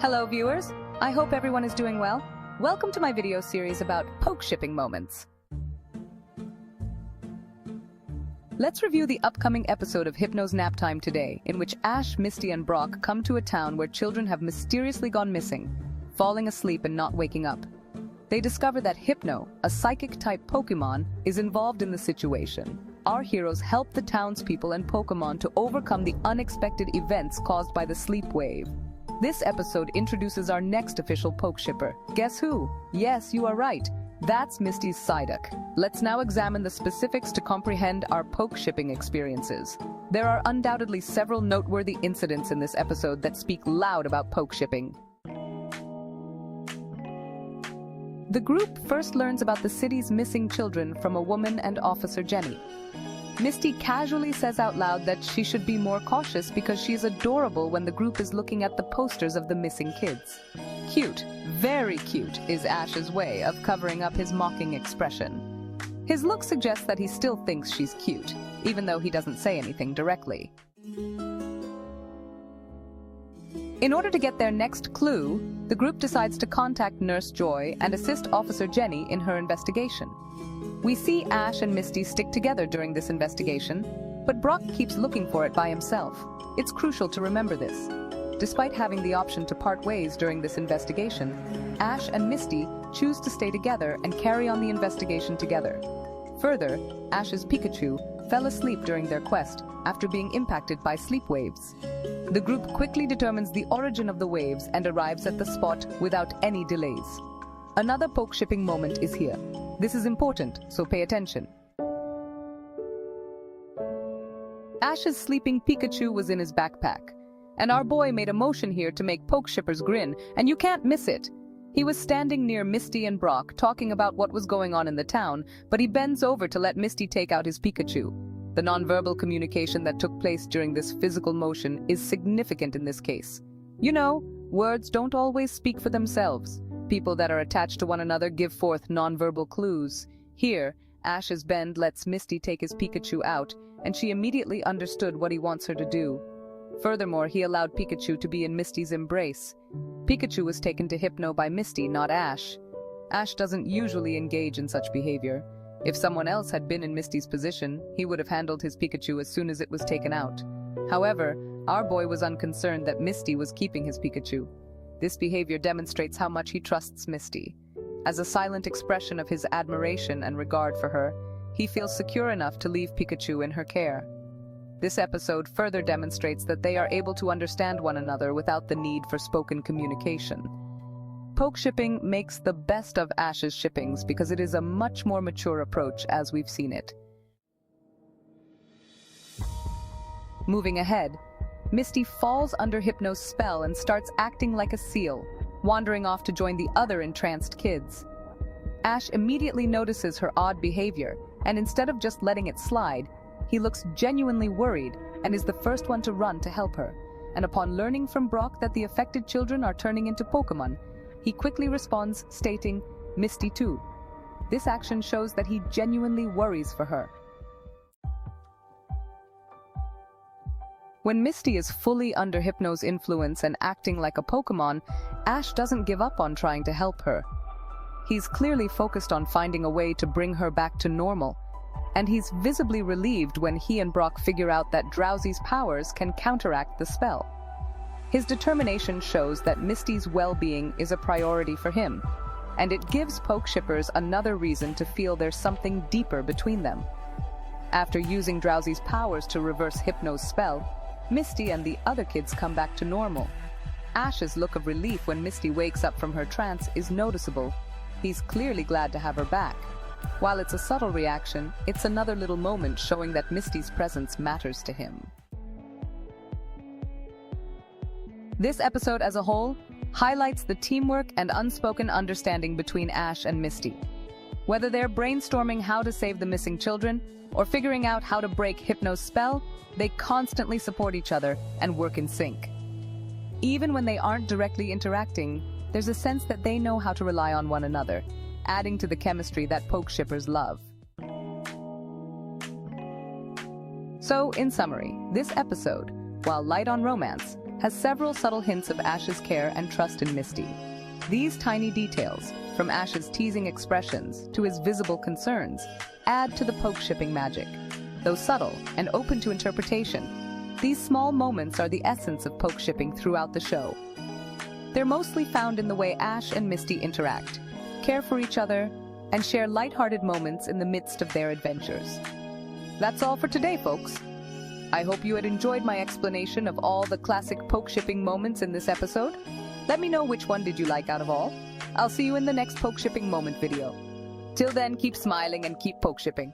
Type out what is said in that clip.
Hello viewers, I hope everyone is doing well. Welcome to my video series about Pokeshipping Moments. Let's review the upcoming episode of Hypno's Naptime today, in which Ash, Misty, and Brock come to a town where children have mysteriously gone missing, falling asleep and not waking up. They discover that Hypno, a psychic-type Pokemon, is involved in the situation. Our heroes help the townspeople and Pokemon to overcome the unexpected events caused by the sleep wave. This episode introduces our next official Pokeshipper. Guess who? Yes, you are right. That's Misty's Psyduck. Let's now examine the specifics to comprehend our Pokeshipping experiences. There are undoubtedly several noteworthy incidents in this episode that speak loud about Pokeshipping. The group first learns about the city's missing children from a woman and Officer Jenny. Misty casually says out loud that she should be more cautious because she is adorable when the group is looking at the posters of the missing kids. Cute, very cute, is Ash's way of covering up his mocking expression. His look suggests that he still thinks she's cute, even though he doesn't say anything directly. In order to get their next clue, the group decides to contact Nurse Joy and assist Officer Jenny in her investigation. We see Ash and Misty stick together during this investigation, but Brock keeps looking for it by himself. It's crucial to remember this. Despite having the option to part ways during this investigation, Ash and Misty choose to stay together and carry on the investigation together. Further, Ash's Pikachu fell asleep during their quest after being impacted by sleep waves. The group quickly determines the origin of the waves and arrives at the spot without any delays. Another Pokeshipping moment is here. This is important, so pay attention. Ash's sleeping Pikachu was in his backpack, and our boy made a motion here to make Pokeshippers grin, and you can't miss it. He was standing near Misty and Brock, talking about what was going on in the town, but he bends over to let Misty take out his Pikachu. The nonverbal communication that took place during this physical motion is significant in this case. You know, words don't always speak for themselves. People that are attached to one another give forth nonverbal clues. Here, Ash's bend lets Misty take his Pikachu out, and she immediately understood what he wants her to do. Furthermore, he allowed Pikachu to be in Misty's embrace. Pikachu was taken to Hypno by Misty, not Ash. Ash doesn't usually engage in such behavior. If someone else had been in Misty's position, he would have handled his Pikachu as soon as it was taken out. However, our boy was unconcerned that Misty was keeping his Pikachu. This behavior demonstrates how much he trusts Misty. As a silent expression of his admiration and regard for her, he feels secure enough to leave Pikachu in her care. This episode further demonstrates that they are able to understand one another without the need for spoken communication. Pokeshipping makes the best of Ash's shippings because it is a much more mature approach as we've seen it. Moving ahead, Misty falls under Hypno's spell and starts acting like a seal, wandering off to join the other entranced kids. Ash immediately notices her odd behavior, and instead of just letting it slide, he looks genuinely worried and is the first one to run to help her. And upon learning from Brock that the affected children are turning into Pokemon, he quickly responds, stating, "Misty too." This action shows that he genuinely worries for her. When Misty is fully under Hypno's influence and acting like a Pokemon, Ash doesn't give up on trying to help her. He's clearly focused on finding a way to bring her back to normal, and he's visibly relieved when he and Brock figure out that Drowsy's powers can counteract the spell. His determination shows that Misty's well-being is a priority for him, and it gives Pokeshippers another reason to feel there's something deeper between them. After using Drowsy's powers to reverse Hypno's spell, Misty and the other kids come back to normal. Ash's look of relief when Misty wakes up from her trance is noticeable. He's clearly glad to have her back. While it's a subtle reaction, it's another little moment showing that Misty's presence matters to him. This episode as a whole highlights the teamwork and unspoken understanding between Ash and Misty. Whether they're brainstorming how to save the missing children or figuring out how to break Hypno's spell, they constantly support each other and work in sync. Even when they aren't directly interacting, there's a sense that they know how to rely on one another, adding to the chemistry that Pokeshippers love. So, in summary, this episode, while light on romance has several subtle hints of Ash's care and trust in Misty. These tiny details, from Ash's teasing expressions to his visible concerns, add to the poke-shipping magic. Though subtle and open to interpretation, these small moments are the essence of poke-shipping throughout the show. They're mostly found in the way Ash and Misty interact, care for each other, and share lighthearted moments in the midst of their adventures. That's all for today, folks. I hope you had enjoyed my explanation of all the classic poke-shipping moments in this episode. Let me know which one did you like out of all. I'll see you in the next poke-shipping moment video. Till then, keep smiling and keep poke-shipping.